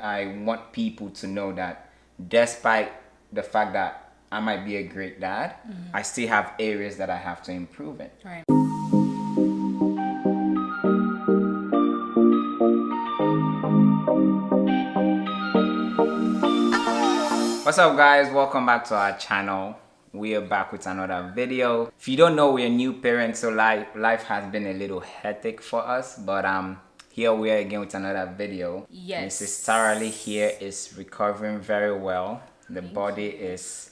I want people to know that despite the fact that I might be a great dad, I still have areas that I have to improve in. Right. What's up, guys? Welcome back to our channel. We are back with another video. If you don't know, we're new parents, so life has been a little hectic for us, but here we are again with another video. Yes. Mrs. Tarali here is recovering very well. The body is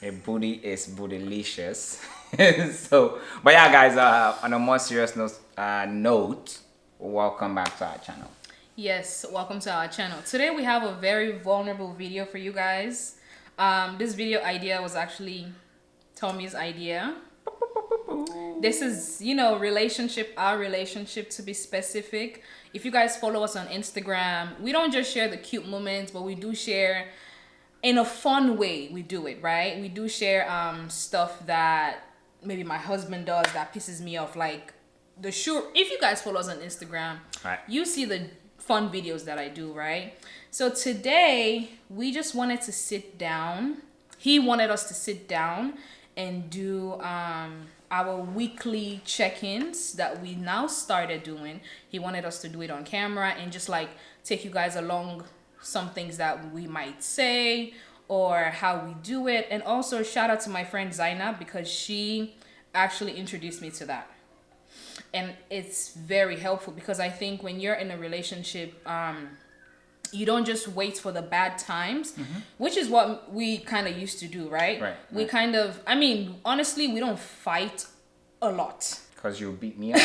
the booty is bootylicious. So, but yeah, guys, on a more serious note, welcome back to our channel. Yes, welcome to our channel. Today we have a very vulnerable video for you guys. This video idea was actually Tommy's idea. This is, our relationship to be specific. If you guys follow us on Instagram, we don't just share the cute moments, but we do share in a fun way. We do it, right? We do share stuff that maybe my husband does that pisses me off, like if you guys follow us on Instagram, Right. You see the fun videos that I do, right? So today we just wanted to sit down. He wanted us to sit down and do our weekly check-ins that we now started doing. He wanted us to do it on camera and just like take you guys along some things that we might say or how we do it. And also shout out to my friend Zainab because she actually introduced me to that. And it's very helpful because I think when you're in a relationship, you don't just wait for the bad times, which is what we kind of used to do, right? Right. We kind of, honestly, we don't fight a lot. Because you beat me up.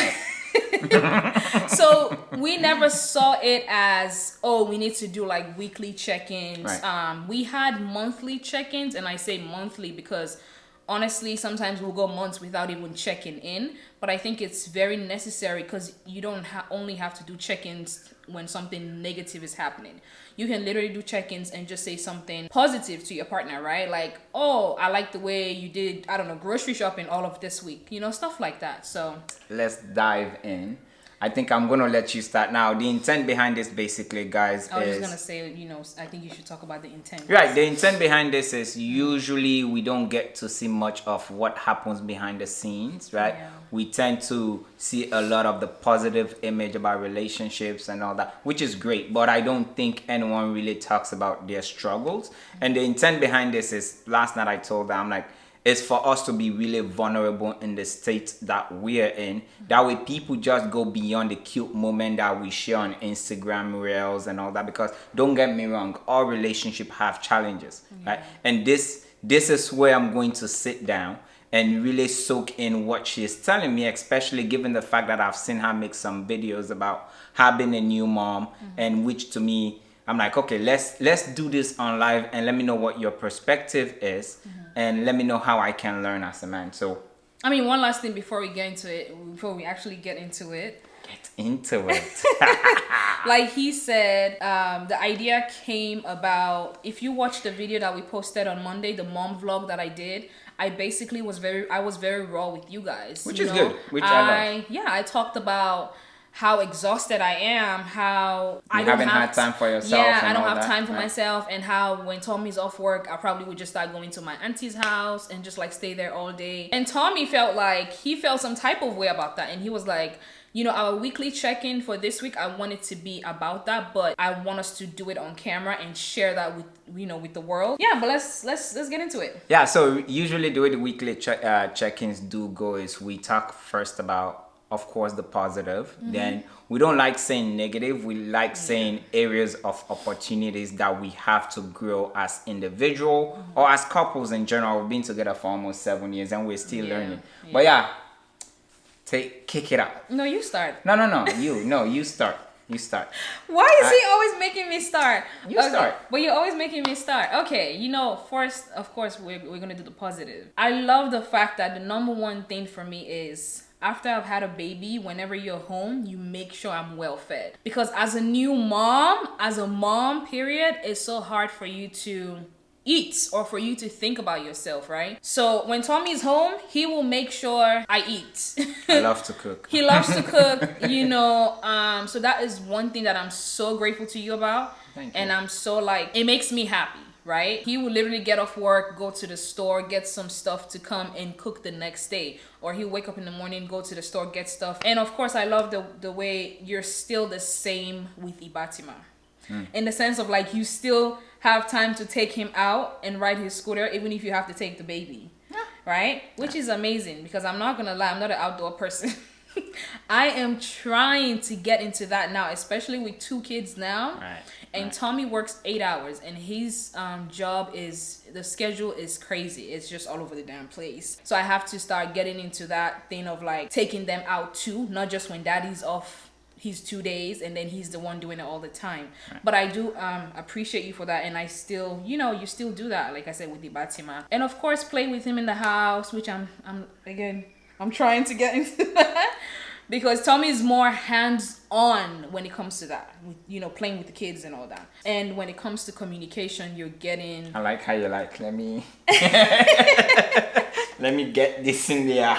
So we never saw it as, oh, we need to do like weekly check-ins. Right. We had monthly check-ins, and I say monthly because honestly, sometimes we'll go months without even checking in. But I think it's very necessary because you don't only have to do check-ins when something negative is happening. You can literally do check-ins and just say something positive to your partner, right? Like, oh, I like the way you did, I don't know, grocery shopping all of this week. Stuff like that. So Let's dive in. I think I'm gonna let you start now. The intent behind this, basically, guys, I was is just gonna say, I think you should talk about the intent. right. The intent behind this is usually we don't get to see much of what happens behind the scenes, right? Yeah. We tend to see a lot of the positive image about relationships and all that, which is great. But I don't think anyone really talks about their struggles. And the intent behind this is, last night I told them, I'm like, it's for us to be really vulnerable in the state that we're in. That way people just go beyond the cute moment that we share on Instagram reels and all that. Because don't get me wrong, all relationships have challenges, right? And this is where I'm going to sit down and really soak in what she's telling me, especially given the fact that I've seen her make some videos about her being a new mom, and which to me, I'm like, okay, let's do this on live and let me know what your perspective is, and let me know how I can learn as a man. So, one last thing before we actually get into it. get into it. Like he said, the idea came about, if you watch the video that we posted on Monday, the mom vlog that I did, I basically was very raw with you guys. Which is good, which I love. Yeah, I talked about how exhausted I am, how I haven't had time for yourself. Yeah, and I don't all have that, time for right? myself, and how when Tommy's off work, I probably would just start going to my auntie's house and just like stay there all day. And Tommy felt some type of way about that, and he was like, our weekly check-in for this week, I want it to be about that, but I want us to do it on camera and share that with with the world. Yeah, but let's get into it. Yeah, so usually the way the weekly check-ins do go is we talk first about, of course, the positive. Then we don't like saying negative. We like saying areas of opportunities that we have to grow as individual or as couples in general. We've been together for almost 7 years and we're still learning. Yeah. But yeah, kick it out. No, you start. No, you start. You start. Why is he always making me start? You start. But you're always making me start. Okay, first, of course, we're going to do the positive. I love the fact that the number one thing for me is, after I've had a baby, whenever you're home, you make sure I'm well fed. Because as a new mom, period, it's so hard for you to eat or for you to think about yourself, right? So when Tommy's home, he will make sure I eat. I love to cook. He loves to cook, you know. So that is one thing that I'm so grateful to you about. Thank you. And I'm so like, it makes me happy, right? He will literally get off work, go to the store, get some stuff to come and cook the next day. Or he'll wake up in the morning, go to the store, get stuff. And of course, I love the way you're still the same with Ibatima. In the sense of like, you still have time to take him out and ride his scooter, even if you have to take the baby. Right? Which is amazing, because I'm not gonna lie, I'm not an outdoor person. I am trying to get into that now, especially with 2 kids now. Right. And Tommy works 8 hours, and his job is, the schedule is crazy. It's just all over the damn place. So I have to start getting into that thing of like taking them out too, not just when daddy's off his 2 days and then he's the one doing it all the time. Right. But I do appreciate you for that, and I still, you know, you still do that, like I said, with the Batima. And of course, play with him in the house, which I'm trying to get into that. Because Tommy is more hands-on when it comes to that, with, you know, playing with the kids and all that. And when it comes to communication, you're getting... I like how you're like, let me let me get this in there.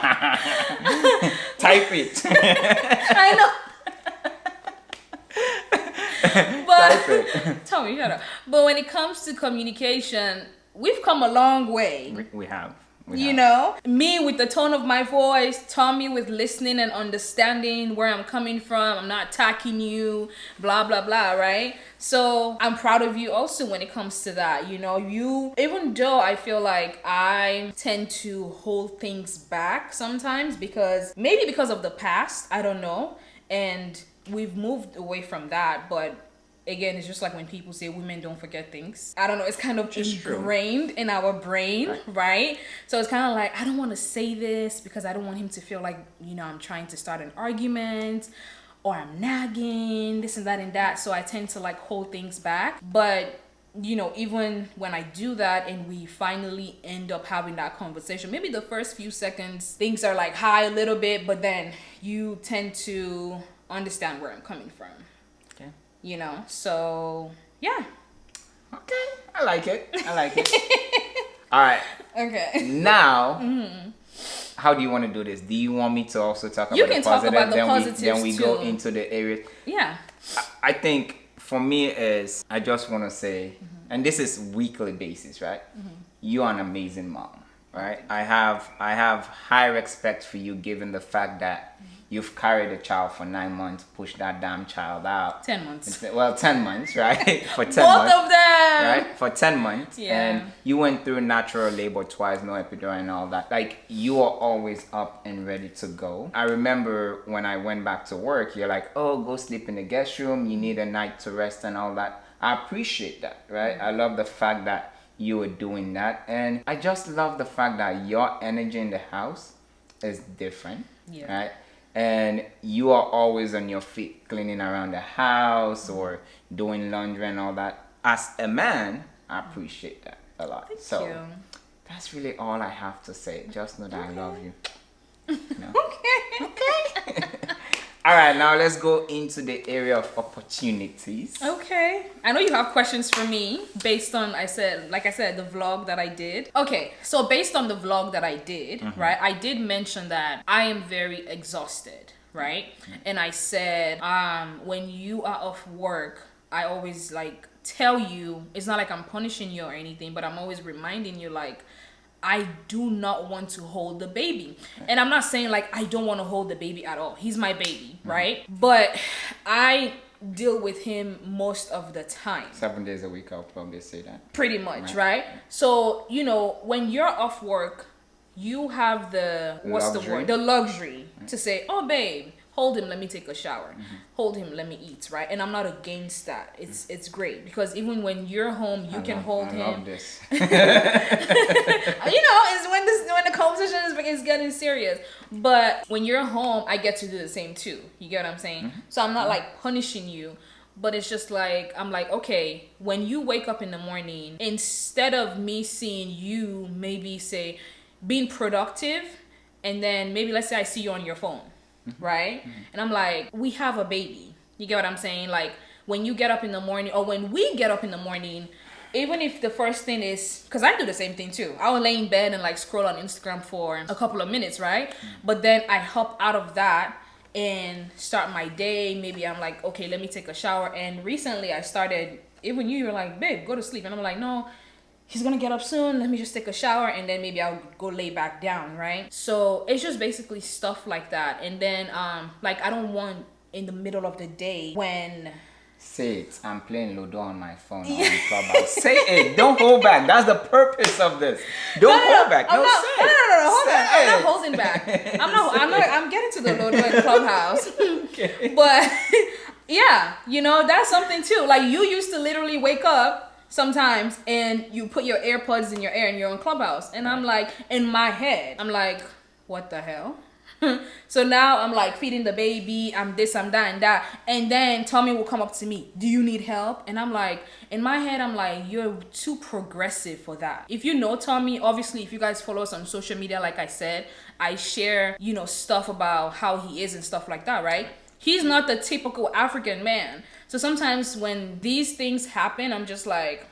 Type it. I know. But Tommy, shut up. But when it comes to communication, we've come a long way. We have. You know, me with the tone of my voice, Tommy with listening and understanding where I'm coming from. I'm not attacking you, blah, blah, blah, right? So I'm proud of you also when it comes to that. You know, even though I feel like I tend to hold things back sometimes because of the past, I don't know. And we've moved away from that, but again, it's just like when people say women don't forget things. I don't know, it's kind of ingrained in our brain, right? So it's kind of like, I don't want to say this because I don't want him to feel like, you know, I'm trying to start an argument or I'm nagging, this and that and that. So I tend to like hold things back. But, you know, even when I do that and we finally end up having that conversation, maybe the first few seconds, things are like high a little bit, but then you tend to understand where I'm coming from. You know, so yeah. Okay, I like it. All right. Okay. Now, how do you want to do this? Do you want me to also talk about you can the positive? Talk about the positives then we too. go into the areas. Yeah. I think for me is, I just want to say, and this is weekly basis, right? You are an amazing mom, right? I have high respect for you, given the fact that you've carried a child for 9 months, pushed that damn child out. 10 months. Well, 10 months, right? For 10 Both months. of them. Right? For 10 months. Yeah. And you went through natural labor twice, no epidural and all that. Like, you are always up and ready to go. I remember when I went back to work, you're like, oh, go sleep in the guest room. You need a night to rest and all that. I appreciate that, right? I love the fact that you were doing that. And I just love the fact that your energy in the house is different, right? And you are always on your feet cleaning around the house or doing laundry and all that. As a man, I appreciate that a lot. Thank you. That's really all I have to say. Just know that I love you. Okay. All right, now let's go into the area of opportunities. Okay. I know you have questions for me based on, like I said, the vlog that I did. Okay, so based on the vlog that I did, right, I did mention that I am very exhausted, right? And I said, when you are off work, I always like tell you, it's not like I'm punishing you or anything, but I'm always reminding you like, I do not want to hold the baby. And I'm not saying like I don't want to hold the baby at all. He's my baby, right? But I deal with him most of the time. 7 days a week, I'll probably say that. Pretty much, right? So, you know, when you're off work, you have the, the luxury to say, oh, babe, hold him, let me take a shower. Hold him, let me eat, right? And I'm not against that. It's great because even when you're home, you can hold him. I love this. You know, it's when the conversation is getting serious. But when you're home, I get to do the same too. You get what I'm saying? So I'm not like punishing you, but it's just like, I'm like, okay, when you wake up in the morning, instead of me seeing you maybe say being productive, and then maybe let's say I see you on your phone. Right? And I'm like, we have a baby. You get what I'm saying? Like when you get up in the morning or when we get up in the morning, even if the first thing is, because I do the same thing too. I will lay in bed and like scroll on Instagram for a couple of minutes, right? But then I hop out of that and start my day. Maybe I'm like, okay, let me take a shower. And recently I started, even you were like, babe, go to sleep. And I'm like, no, he's gonna get up soon. Let me just take a shower and then maybe I'll go lay back down, right? So it's just basically stuff like that. And then like I don't want in the middle of the day when say it. I'm playing Ludo on my phone on Clubhouse. Say it. Don't hold back. That's the purpose of this. Don't hold back. No, Say it. no, hold on. I'm not Say holding back. I'm getting to the Ludo in Clubhouse. Okay. But yeah, you know, that's something too. Like you used to literally wake up sometimes and you put your AirPods in your ear and you're on Clubhouse. And I'm like, in my head, I'm like, what the hell? So now I'm like feeding the baby, I'm this, I'm that, and that. And then Tommy will come up to me, do you need help? And I'm like, in my head, I'm like, you're too progressive for that. If you know Tommy, obviously, if you guys follow us on social media, like I said, I share, you know, stuff about how he is and stuff like that, right? He's not the typical African man. So sometimes when these things happen, I'm just like,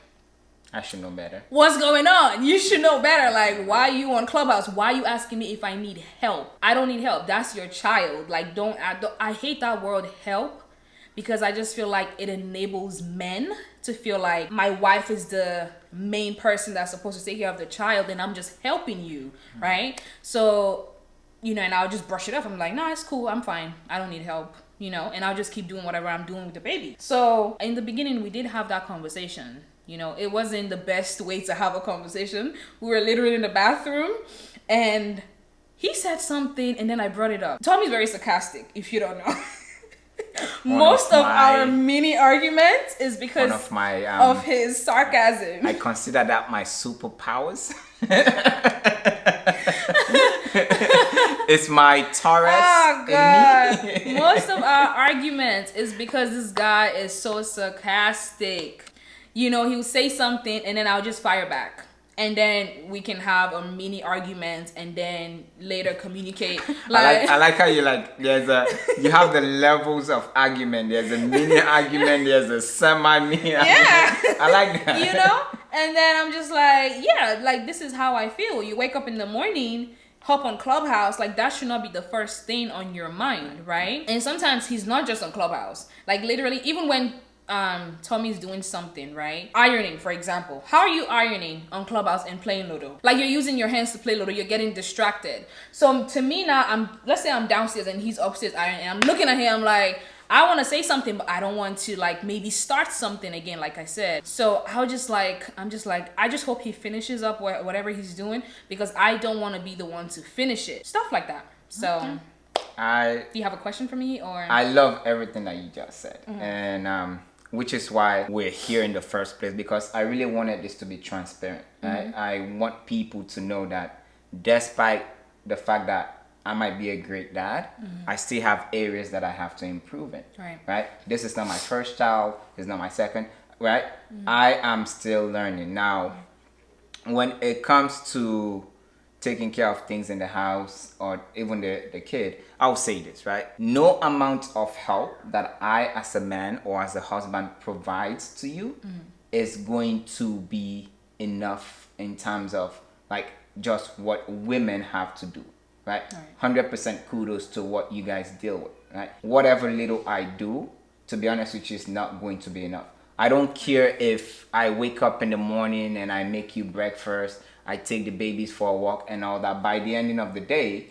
I should know better. What's going on? You should know better. Like, why are you on Clubhouse? Why are you asking me if I need help? I don't need help. That's your child. Like, I hate that word help because I just feel like it enables men to feel like my wife is the main person that's supposed to take care of the child and I'm just helping you, right? So, you know, and I'll just brush it off. I'm like, nah, it's cool. I'm fine. I don't need help, you know, and I'll just keep doing whatever I'm doing with the baby. So in the beginning, we did have that conversation. You know, it wasn't the best way to have a conversation. We were literally in the bathroom and he said something and then I brought it up. Tommy's very sarcastic, if you don't know. Most of our mini arguments is because of his sarcasm. I consider that my superpowers. It's my Taurus. Oh God. Most of our arguments is because this guy is so sarcastic. You know, he'll say something and then I'll just fire back. And then we can have a mini argument and then later communicate. I like how you you have the levels of argument. There's a mini argument, there's a semi-mini argument. Yeah. I like that. You know? And then I'm just like, yeah, like this is how I feel. You wake up in the morning, hop on Clubhouse, like that should not be the first thing on your mind, right? And sometimes he's not just on Clubhouse. Like literally, even when Tommy's doing something, right? Ironing, for example. How are you ironing on Clubhouse and playing Ludo? Like you're using your hands to play Ludo, you're getting distracted. So to me now, let's say I'm downstairs and he's upstairs ironing and I'm looking at him, I'm like, I want to say something, but I don't want to like maybe start something again, like I said. So I'm just like, I just hope he finishes up whatever he's doing because I don't want to be the one to finish it. Stuff like that. So do you have a question for me or? I love everything that you just said. And which is why we're here in the first place, because I really wanted this to be transparent. Right? I want people to know that despite the fact that I might be a great dad, I still have areas that I have to improve in. Right? This is not my first child, it's not my second, right? I am still learning. Now, when it comes to taking care of things in the house or even the kid, I'll say this, right? No amount of help that I as a man or as a husband provides to you is going to be enough in terms of like just what women have to do, right? 100% kudos to what you guys deal with, right? Whatever little I do, to be honest with you, is not going to be enough. I don't care if I wake up in the morning and I make you breakfast, I take the babies for a walk and all that. By the ending of the day,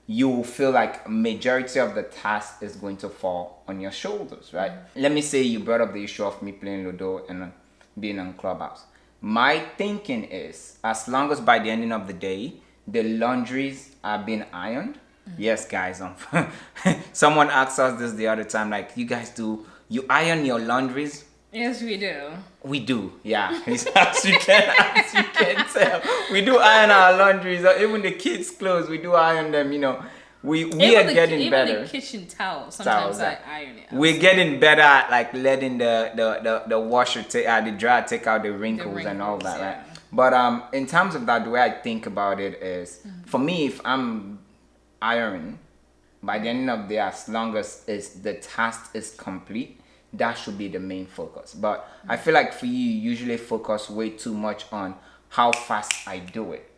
you will feel like majority of the task is going to fall on your shoulders, right? Let me say you brought up the issue of me playing Ludo and being on Clubhouse. My thinking is, as long as by the ending of the day, the laundries are being ironed. Yes, guys. Someone asked us this the other time, like, you iron your laundries? Yes, we do. We do, yeah. As you can tell, we do iron our laundries. Even the kids' clothes, we do iron them. You know, we are getting better. Even the kitchen towels, sometimes I iron it. We're getting better at like letting the washer the dryer take out the wrinkles and all that, right? But in terms of that, the way I think about it is, for me, if I'm ironing, by the end of the day, as long as the task is complete, that should be the main focus. But I feel like for you usually focus way too much on how fast I do it,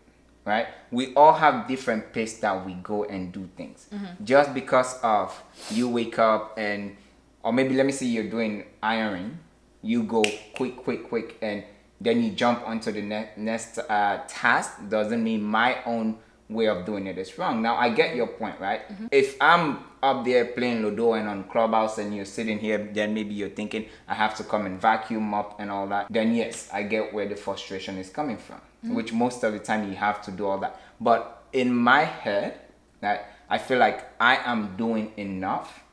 right? We all have different pace that we go and do things. Just because of you wake up and, or maybe let me say you're doing ironing, you go quick, and then you jump onto the next task, doesn't mean my own way of doing it is wrong. Now I get your point, right? If I'm up there playing Ludo and on Clubhouse and you're sitting here, then maybe you're thinking I have to come and vacuum up and all that. Then yes, I get where the frustration is coming from, which most of the time you have to do all that. But in my head, right, I feel like I am doing enough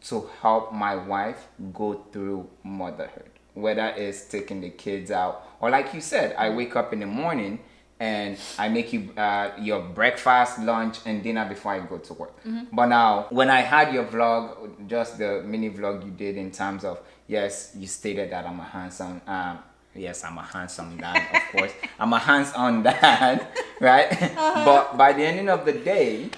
to help my wife go through motherhood, whether it's taking the kids out or like you said, I wake up in the morning and I make you your breakfast, lunch, and dinner before I go to work. But now, when I had your vlog, just the mini vlog you did in terms of, yes, you stated that I'm a handsome, yes, I'm a handsome dad, of course. I'm a hands-on dad, right? But by the ending of the day,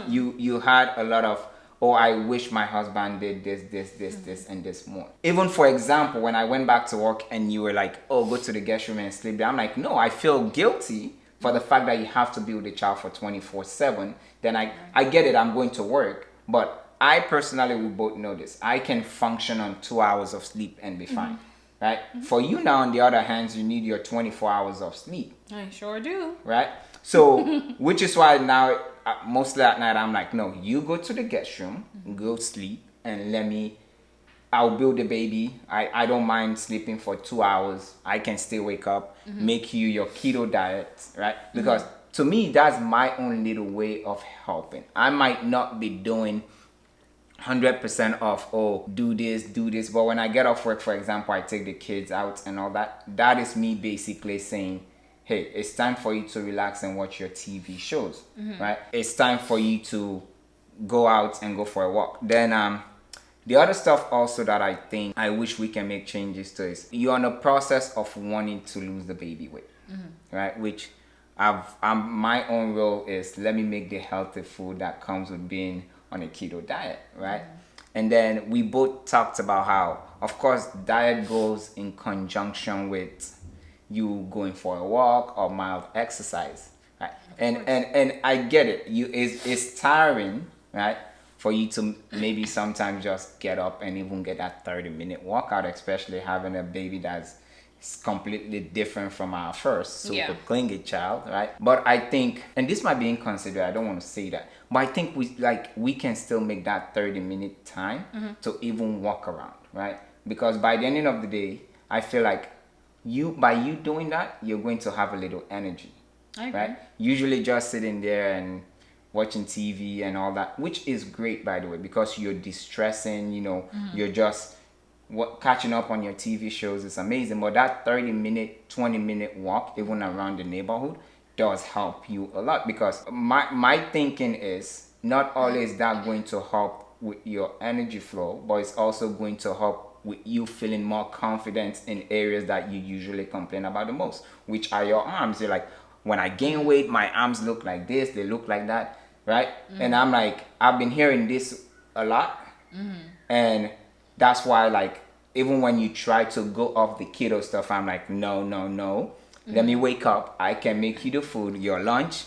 you had a lot of, oh, I wish my husband did this, and this more. Even for example, when I went back to work and you were like, oh, go to the guest room and sleep there. I'm like, no, I feel guilty for the fact that you have to be with the child for 24/7. Then I get it, I'm going to work. But I personally, we both know this. I can function on 2 hours of sleep and be fine, right? For you now, on the other hand, you need your 24 hours of sleep. I sure do. Right? So, which is why now, mostly at night, I'm like, no, you go to the guest room, go sleep, and I'll build the baby. I don't mind sleeping for 2 hours. I can still wake up, make you your keto diet, right? Because to me, that's my own little way of helping. I might not be doing 100% of, oh, do this. But when I get off work, for example, I take the kids out and all that. That is me basically saying, hey, it's time for you to relax and watch your TV shows, right? It's time for you to go out and go for a walk. Then the other stuff also that I think I wish we can make changes to is you're in the process of wanting to lose the baby weight, right? Which my own role is, let me make the healthy food that comes with being on a keto diet, right? And then we both talked about how, of course, diet goes in conjunction with you going for a walk or mild exercise, right? And I get it. It's tiring, right, for you to maybe sometimes just get up and even get that 30-minute workout, especially having a baby that's completely different from our first super clingy child, right? But I think, and this might be inconsiderate, I don't want to say that, but I think we can still make that 30-minute time to even walk around, right? Because by the ending of the day, I feel like by you doing that, you're going to have a little energy, right? Usually just sitting there and watching TV and all that, which is great, by the way, because you're distressing, you're just catching up on your TV shows is amazing. But that 30-minute, 20-minute walk, even around the neighborhood, does help you a lot. Because my thinking is, not only is that going to help with your energy flow, but it's also going to help with you feeling more confident in areas that you usually complain about the most, which are your arms. You're like, when I gain weight, my arms look like this, they look like that, right? And I'm like, I've been hearing this a lot. And that's why, like, even when you try to go off the keto stuff, I'm like, no. Let me wake up. I can make you the food, your lunch,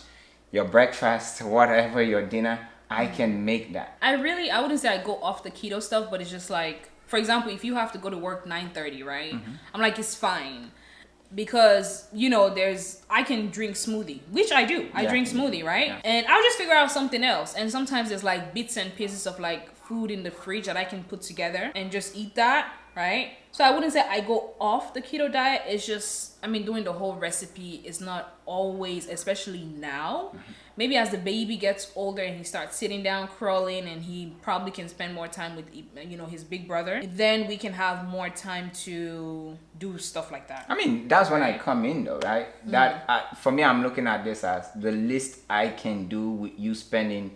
your breakfast, whatever, your dinner. I can make that. I wouldn't say I go off the keto stuff, but it's just like, for example, if you have to go to work 9:30, right? I'm like, it's fine. Because, I can drink smoothie, which I do. I drink smoothie, right? Yeah. And I'll just figure out something else. And sometimes there's like bits and pieces of like food in the fridge that I can put together and just eat that, right? So I wouldn't say I go off the keto diet. It's just, doing the whole recipe is not always, especially now. Maybe as the baby gets older and he starts sitting down, crawling, and he probably can spend more time with, his big brother, then we can have more time to do stuff like that. That's when I come in though, right? That for me, I'm looking at this as the least I can do with you spending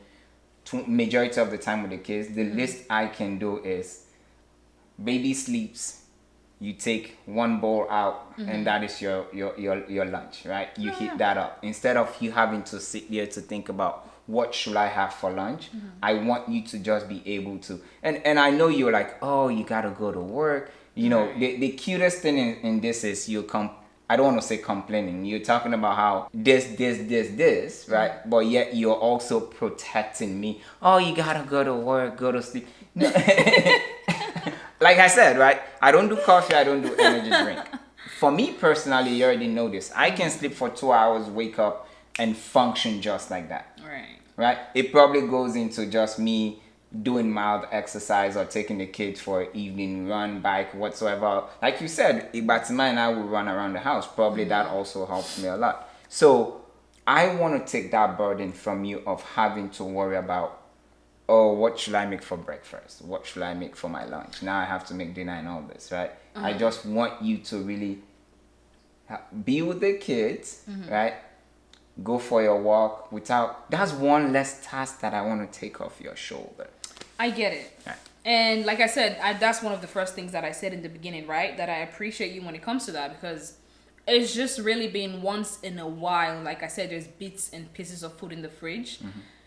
majority of the time with the kids. The least I can do is baby sleeps. You take one bowl out, and that is your lunch, right? You heat that up. Instead of you having to sit there to think about what should I have for lunch. I want you to just be able to, and I know you're like, oh, you gotta go to work. You know, Right. the cutest thing in this is I don't want to say complaining. You're talking about how this, right? But yet you're also protecting me. Oh, you gotta go to work, go to sleep. No. Like I said, right? I don't do coffee, I don't do energy drink. For me personally, you already know this. I can sleep for 2 hours, wake up, and function just like that. Right. Right? It probably goes into just me doing mild exercise or taking the kids for an evening run, bike, whatsoever. Like you said, Ibatima and I will run around the house. Probably that also helps me a lot. So I want to take that burden from you of having to worry about, oh, what should I make for breakfast? What should I make for my lunch? Now I have to make dinner and all this, right? I just want you to really be with the kids, right? Go for your walk without, that's one less task that I want to take off your shoulder. I get it. Right. And like I said, that's one of the first things that I said in the beginning, right? That I appreciate you when it comes to that, because it's just really been once in a while. Like I said, there's bits and pieces of food in the fridge.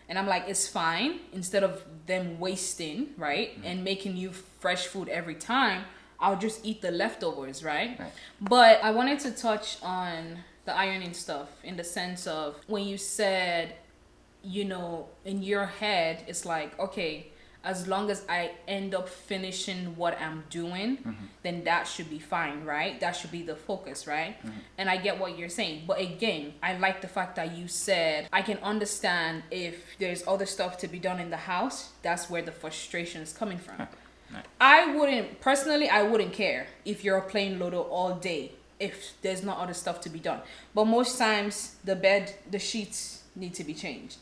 And I'm like, it's fine. Instead of them wasting, right? And making you fresh food every time, I'll just eat the leftovers, right? But I wanted to touch on the ironing stuff in the sense of when you said, you know, in your head, it's like, okay, as long as I end up finishing what I'm doing, then that should be fine, right? That should be the focus, right? And I get what you're saying. But again, I like the fact that you said, I can understand if there's other stuff to be done in the house. That's where the frustration is coming from. I wouldn't care if you're playing Ludo all day if there's not other stuff to be done. But most times the sheets need to be changed.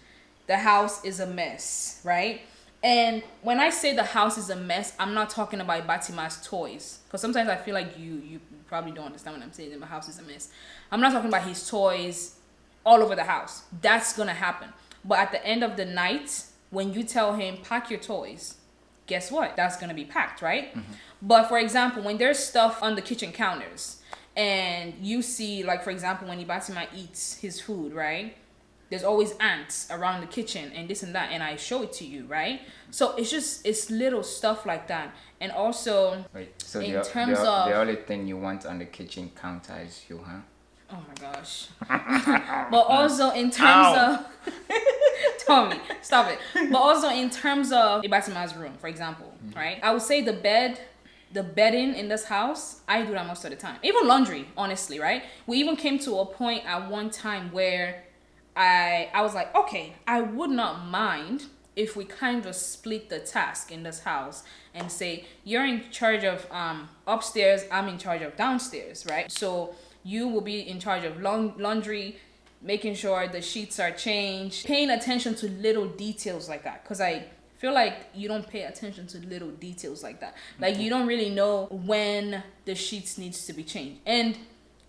The house is a mess, right? And when I say the house is a mess, I'm not talking about Batima's toys. Because sometimes I feel like you probably don't understand what I'm saying. My house is a mess. I'm not talking about his toys all over the house. That's going to happen. But at the end of the night, when you tell him, pack your toys, guess what? That's going to be packed, right? But for example, when there's stuff on the kitchen counters and you see, like, for example, when Ibatima eats his food, right? There's always ants around the kitchen and this and that, and I show it to you, right? So it's little stuff like that. And also, So in the terms of the only thing you want on the kitchen counter is you, huh? oh my gosh. But also in terms of Tommy, stop it. But also in terms of Ibatima's room, for example, right? I would say the bedding in this house, I do that most of the time. Even laundry, honestly, right? We even came to a point at one time where I was like, okay, I would not mind if we kind of split the task in this house and say, you're in charge of upstairs, I'm in charge of downstairs, right? So you will be in charge of laundry, making sure the sheets are changed, paying attention to little details like that. Because I feel like you don't pay attention to little details like that. Like you don't really know when the sheets needs to be changed. And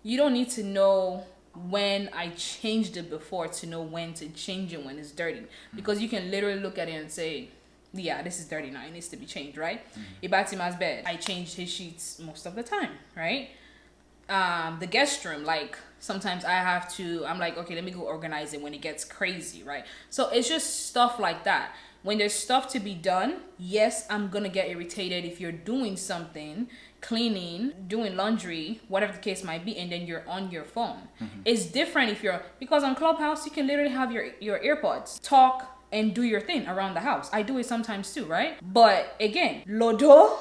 you don't need to know when I changed it before to know when to change it when it's dirty. Because you can literally look at it and say, yeah, this is dirty now, it needs to be changed, right? Ibatima's bed, I changed his sheets most of the time, right? The guest room, like sometimes I'm like, okay, let me go organize it when it gets crazy, right? So it's just stuff like that. When there's stuff to be done, yes, I'm gonna get irritated if you're doing something, cleaning, doing laundry, whatever the case might be, and then you're on your phone. It's different if because on Clubhouse, you can literally have your AirPods, talk and do your thing around the house. I do it sometimes too, right? But again, Ludo,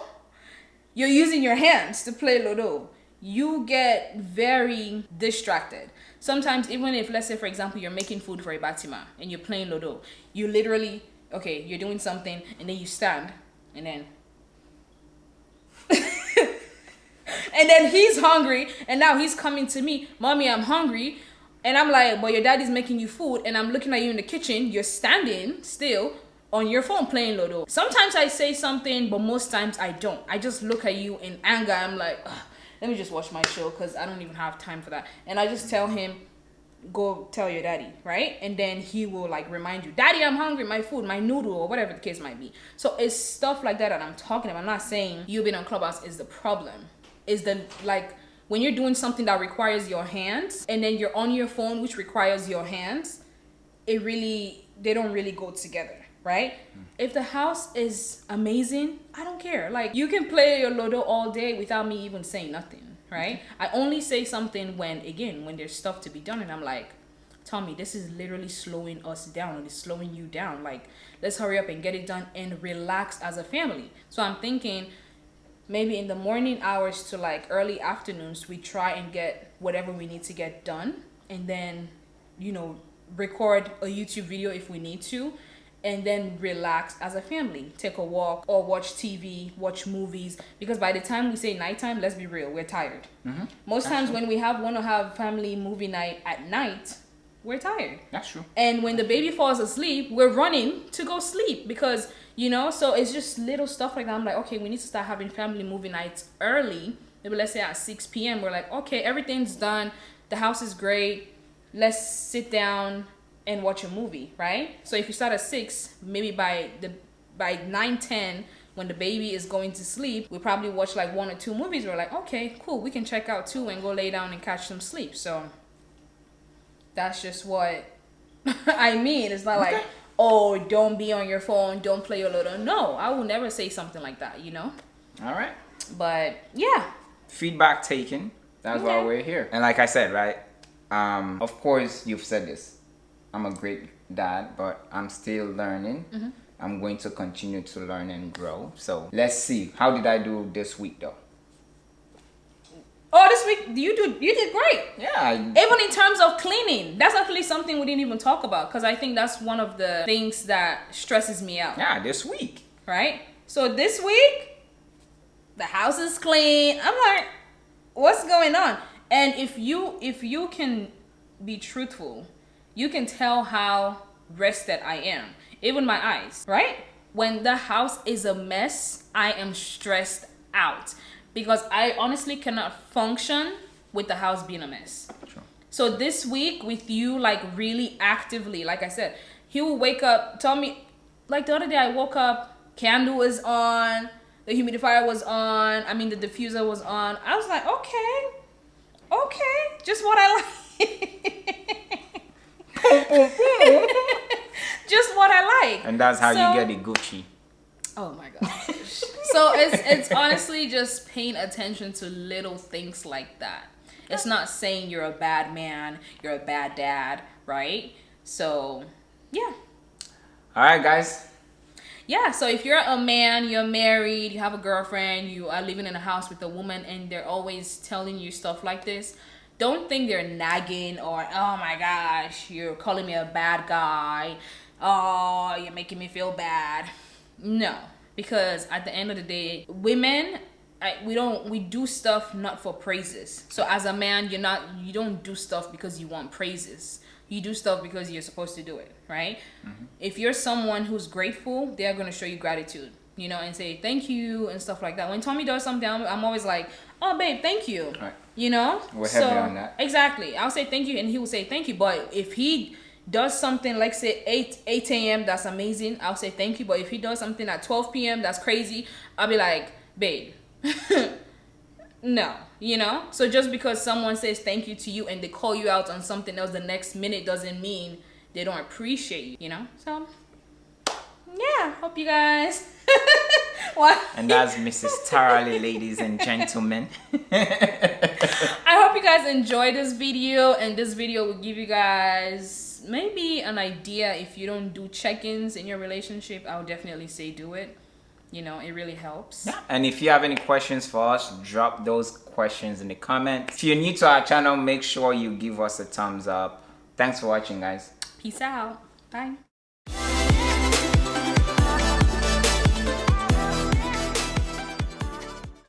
you're using your hands to play Ludo. You get very distracted. Sometimes even if, let's say for example, you're making food for Ibatima and you're playing Ludo, you literally, okay, you're doing something and then you stand and then and then he's hungry and now he's coming to me, mommy, I'm hungry. And I'm like, but your daddy's making you food and I'm looking at you in the kitchen, you're standing still on your phone playing Ludo. Sometimes I say something, but most times I don't. I just look at you in anger. I'm like, ugh, let me just watch my show because I don't even have time for that. And I just tell him, go tell your daddy, right? And then he will like remind you, daddy, I'm hungry, my food, my noodle, or whatever the case might be. So it's stuff like that that I'm talking about. I'm not saying you being on Clubhouse is the problem. Is the like when you're doing something that requires your hands and then you're on your phone, which requires your hands, it really they don't really go together, right? If the house is amazing, I don't care. Like, you can play your Ludo all day without me even saying nothing, right? I only say something when there's stuff to be done, and I'm like, Tommy, this is literally slowing us down, and it's slowing you down. Like, let's hurry up and get it done and relax as a family. So I'm thinking maybe in the morning hours to like early afternoons, we try and get whatever we need to get done, and then, record a YouTube video if we need to, and then relax as a family, take a walk or watch TV, watch movies. Because by the time we say nighttime, let's be real, we're tired. Most times when we want to have family movie night at night, we're tired. That's true. And when the baby falls asleep, we're running to go sleep because, so it's just little stuff like that. I'm like, okay, we need to start having family movie nights early. Maybe let's say at 6 p.m. We're like, okay, everything's done. The house is great. Let's sit down and watch a movie, right? So if you start at 6, maybe by 9:10, when the baby is going to sleep, we probably watch like 1 or 2 movies. We're like, okay, cool. We can check out 2 and go lay down and catch some sleep. So that's just what I mean. It's not like, oh, don't be on your phone, don't play your Ludo. No, I will never say something like that, All right. But yeah. Feedback taken. That's why we're here. And like I said, right? Of course, you've said this. I'm a great dad, but I'm still learning. I'm going to continue to learn and grow. So let's see. How did I do this week, though? Oh, this week you did great. Yeah. Even in terms of cleaning, that's actually something we didn't even talk about, because I think that's one of the things that stresses me out. Yeah, this week. Right? So this week, the house is clean. I'm like, what's going on? And if you can be truthful, you can tell how rested I am. Even my eyes, right? When the house is a mess, I am stressed out because I honestly cannot function with the house being a mess. Sure. So this week with you, like really actively, like I said, he will wake up, tell me, like the other day I woke up, candle was on, the humidifier was on, the diffuser was on. I was like, okay, just what I like. Just what I like. And that's how you get it Gucci. Oh my gosh. So it's honestly just paying attention to little things like that. It's not saying you're a bad man, you're a bad dad, right? So, yeah. All right, guys. Yeah, so if you're a man, you're married, you have a girlfriend, you are living in a house with a woman, and they're always telling you stuff like this, don't think they're nagging or, oh my gosh, you're calling me a bad guy. Oh, you're making me feel bad. No, because at the end of the day, women, we do stuff not for praises. So as a man, you don't do stuff because you want praises. You do stuff because you're supposed to do it, right? If you're someone who's grateful, they're going to show you gratitude, and say thank you and stuff like that. When Tommy does something, I'm always like, oh babe, thank you. Right. We're heavy on that. Exactly. I'll say thank you and he will say thank you. But if he does something like say 8 a.m. that's amazing, I'll say thank you. But if he does something at 12 p.m. that's crazy, I'll be like, babe, no, So just because someone says thank you to you and they call you out on something else the next minute doesn't mean they don't appreciate you, So yeah, hope you guys. What? And that's Mrs. Tarali, ladies and gentlemen. I hope you guys enjoyed this video, and this video will give you guys maybe an idea. If you don't do check-ins in your relationship, I would definitely say do it. It really helps. Yeah. And if you have any questions for us, drop those questions in the comments. If you're new to our channel, make sure you give us a thumbs up. Thanks for watching, guys. Peace out. Bye.